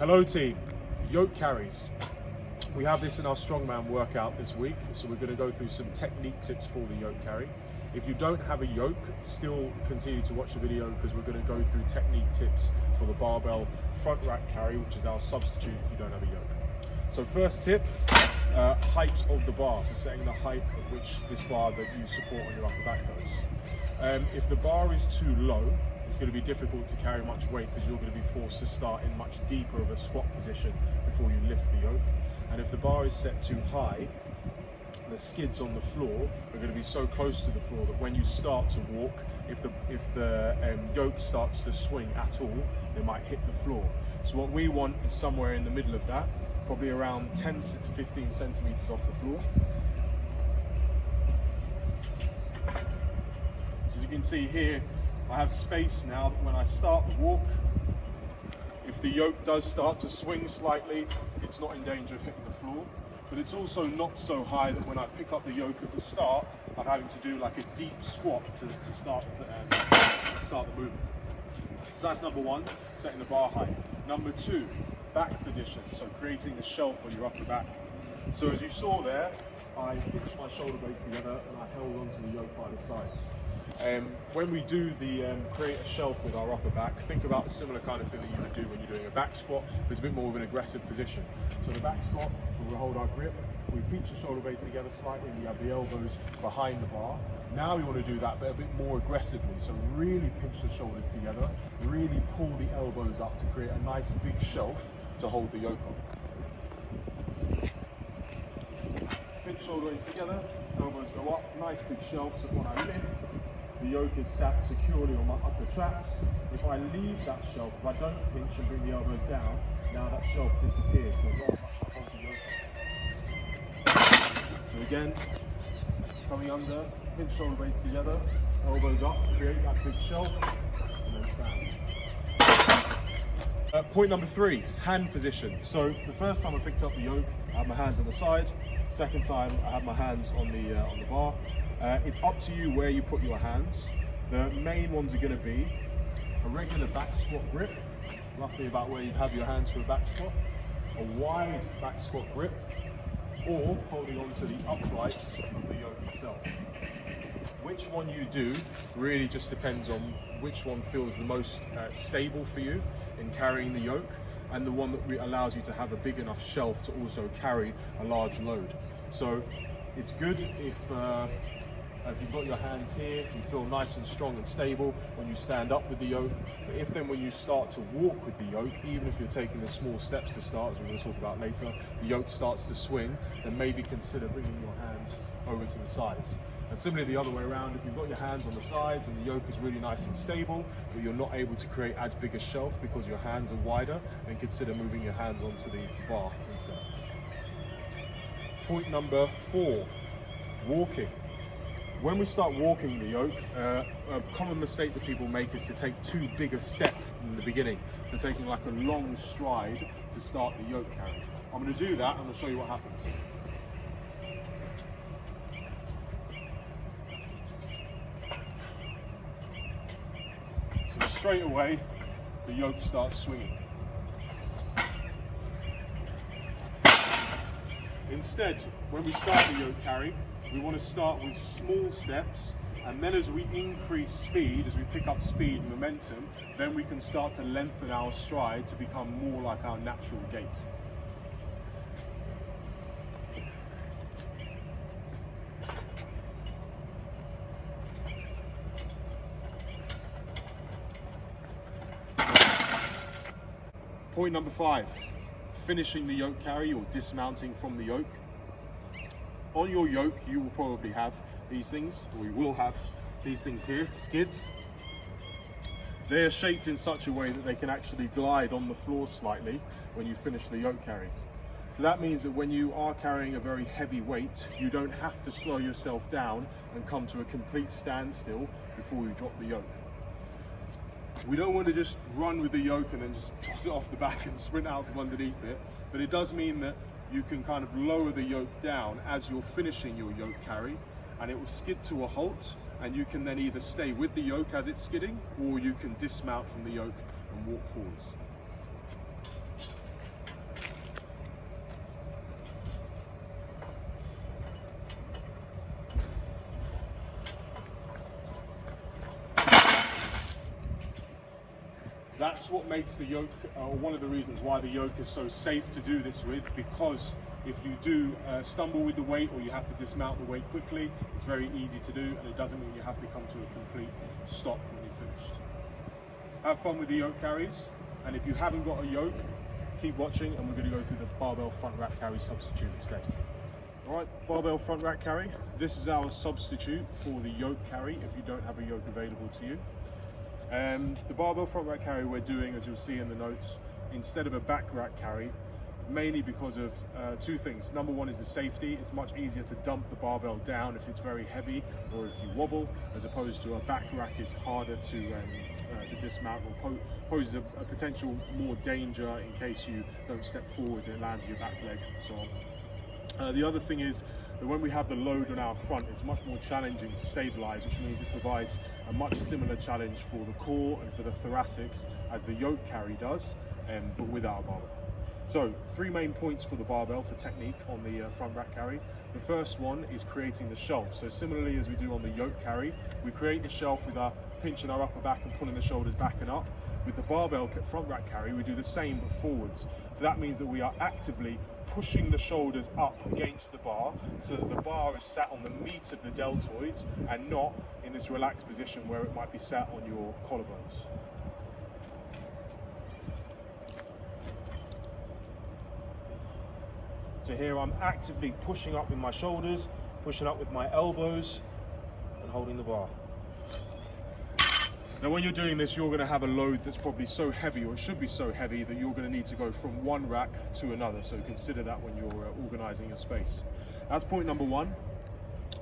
Hello team, yoke carries. We have this in our strongman workout this week, so we're going to go through some technique tips for the yoke carry. If you don't have a yoke, still continue to watch the video because we're going to go through technique tips for the barbell front rack carry, which is our substitute if you don't have a yoke. So first tip, height of the bar, so setting the height at which this bar that you support on your upper back goes. If the bar is too low, it's going to be difficult to carry much weight because you're going to be forced to start in much deeper of a squat position before you lift the yoke. And if the bar is set too high, the skids on the floor are going to be so close to the floor that when you start to walk, if the yoke starts to swing at all, it might hit the floor. So what we want is somewhere in the middle of that, probably around 10 to 15 centimeters off the floor. So as you can see here, I have space now that when I start the walk, if the yoke does start to swing slightly, it's not in danger of hitting the floor. But it's also not so high that when I pick up the yoke at the start, I'm having to do like a deep squat to start the movement. So that's number one, setting the bar height. Number two, back position, so creating the shelf on your upper back. So as you saw there, I pinched my shoulder blades together and I held onto the yoke by the sides. When we do the create a shelf with our upper back, think about the similar kind of thing that you would do when you're doing a back squat, but it's a bit more of an aggressive position. So the back squat, we'll hold our grip, we pinch the shoulder blades together slightly, we have the elbows behind the bar. Now we want to do that, but a bit more aggressively. So really pinch the shoulders together, really pull the elbows up to create a nice big shelf to hold the yoke on. Pinch shoulder blades together, elbows go up, nice big shelf, so when I lift, the yoke is sat securely on my upper traps. If I leave that shelf, if I don't pinch and bring the elbows down, now that shelf disappears, so not much to hold the yoke on. So again, coming under, pinch shoulder blades together, elbows up, create that big shelf, and then stand. Point number three, hand position. So the first time I picked up the yoke, I had my hands on the side. Second time, I had my hands on the bar. It's up to you where you put your hands. The main ones are going to be a regular back squat grip, roughly about where you'd have your hands for a back squat, a wide back squat grip, or holding on to the uprights of the yoke itself. Which one you do really just depends on which one feels the most stable for you in carrying the yoke, and the one that allows you to have a big enough shelf to also carry a large load. So it's good if you've got your hands here, you feel nice and strong and stable when you stand up with the yoke. But if then when you start to walk with the yoke, even if you're taking the small steps to start, as we're going to talk about later, the yoke starts to swing, then maybe consider bringing your hands over to the sides. And similarly the other way around, if you've got your hands on the sides and the yoke is really nice and stable, but you're not able to create as big a shelf because your hands are wider, then consider moving your hands onto the bar instead. Point number four, walking. When we start walking the yoke, a common mistake that people make is to take too big a step in the beginning. So taking like a long stride to start the yoke carry. I'm going to do that and I'll show you what happens. So straight away, the yoke starts swinging. Instead, when we start the yoke carry, we want to start with small steps, and then as we increase speed, as we pick up speed and momentum, then we can start to lengthen our stride to become more like our natural gait. Point number five, finishing the yoke carry or dismounting from the yoke. On your yoke, you will probably have these things, or you will have these things here, skids. They are shaped in such a way that they can actually glide on the floor slightly when you finish the yoke carry. So that means that when you are carrying a very heavy weight, you don't have to slow yourself down and come to a complete standstill before you drop the yoke. We don't want to just run with the yoke and then just toss it off the back and sprint out from underneath it, but it does mean that you can kind of lower the yoke down as you're finishing your yoke carry, and it will skid to a halt, and you can then either stay with the yoke as it's skidding, or you can dismount from the yoke and walk forwards. That's what makes the yoke, or one of the reasons why the yoke is so safe to do this with, because if you do stumble with the weight or you have to dismount the weight quickly, it's very easy to do, and it doesn't mean you have to come to a complete stop when you're finished. Have fun with the yoke carries, and if you haven't got a yoke, keep watching and we're going to go through the barbell front rack carry substitute instead. Alright, barbell front rack carry. This is our substitute for the yoke carry if you don't have a yoke available to you. The barbell front rack carry we're doing, as you'll see in the notes, instead of a back rack carry, mainly because of two things. Number one is the safety. It's much easier to dump the barbell down if it's very heavy or if you wobble, as opposed to a back rack is harder to dismount or poses a potential more danger in case you don't step forward and it lands on your back leg and so on. The other thing is that when we have the load on our front, it's much more challenging to stabilize, which means it provides a much similar challenge for the core and for the thoracics as the yoke carry does, but without a barbell. So, 3 main points for the barbell for technique on the front rack carry. The first one is creating the shelf. So similarly as we do on the yoke carry, we create the shelf with our pinching our upper back and pulling the shoulders back and up. With the barbell front rack carry, we do the same but forwards. So that means that we are actively pushing the shoulders up against the bar so that the bar is sat on the meat of the deltoids and not in this relaxed position where it might be sat on your collarbones. So here I'm actively pushing up with my shoulders, pushing up with my elbows and holding the bar. Now when you're doing this, you're going to have a load that's probably so heavy, or it should be so heavy, that you're going to need to go from one rack to another. So consider that when you're organizing your space. That's point number one,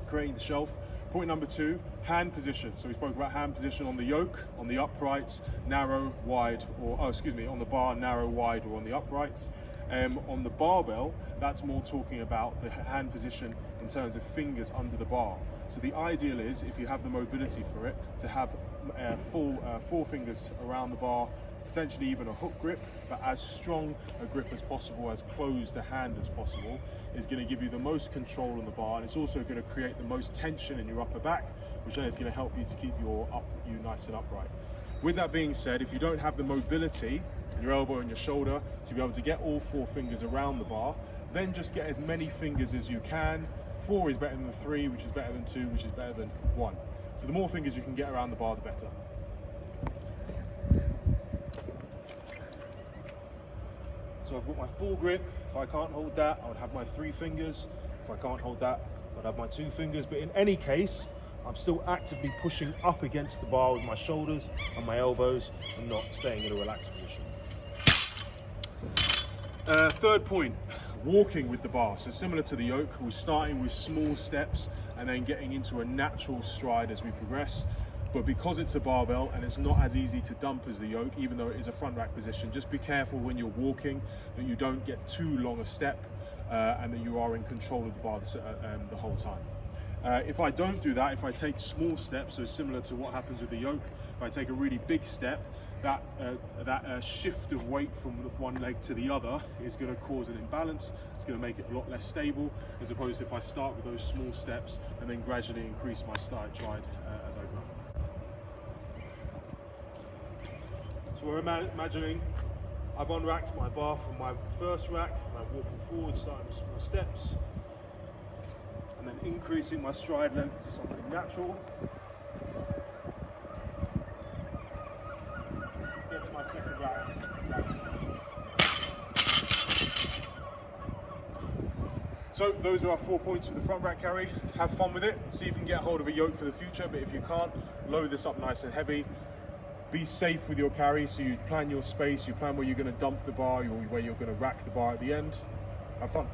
creating the shelf. Point number two, hand position. So we spoke about hand position on the yoke, on the uprights, narrow, wide, or on the bar, narrow, wide, or on the uprights. On the barbell, that's more talking about the hand position in terms of fingers under the bar. So the ideal is, if you have the mobility for it, to have full 4 fingers around the bar, potentially even a hook grip, but as strong a grip as possible, as closed a hand as possible, is going to give you the most control on the bar, and it's also going to create the most tension in your upper back, which then is going to help you to keep you nice and upright. With that being said, if you don't have the mobility in your elbow and your shoulder to be able to get all 4 fingers around the bar, then just get as many fingers as you can. 4 is better than 3, which is better than 2, which is better than 1. So the more fingers you can get around the bar, the better. So I've got my full grip. If I can't hold that, I would have my 3 fingers. If I can't hold that, I'd have my 2 fingers. But in any case, I'm still actively pushing up against the bar with my shoulders and my elbows and not staying in a relaxed position. Third point, walking with the bar. So similar to the yoke, we're starting with small steps and then getting into a natural stride as we progress. But because it's a barbell and it's not as easy to dump as the yoke, even though it is a front rack position, just be careful when you're walking that you don't get too long a step and that you are in control of the bar the whole time. If I don't do that, if I take small steps, so similar to what happens with the yoke, if I take a really big step, that shift of weight from one leg to the other is going to cause an imbalance. It's going to make it a lot less stable, as opposed to if I start with those small steps and then gradually increase my stride as I go. So we're imagining I've unracked my bar from my first rack, and I'm walking forward, starting with small steps, and then increasing my stride length to something natural. Get to my second rack. So those are our 4 points for the front rack carry. Have fun with it. See if you can get hold of a yoke for the future, but if you can't, load this up nice and heavy. Be safe with your carry, so you plan your space, you plan where you're going to dump the bar, or where you're going to rack the bar at the end. Have fun.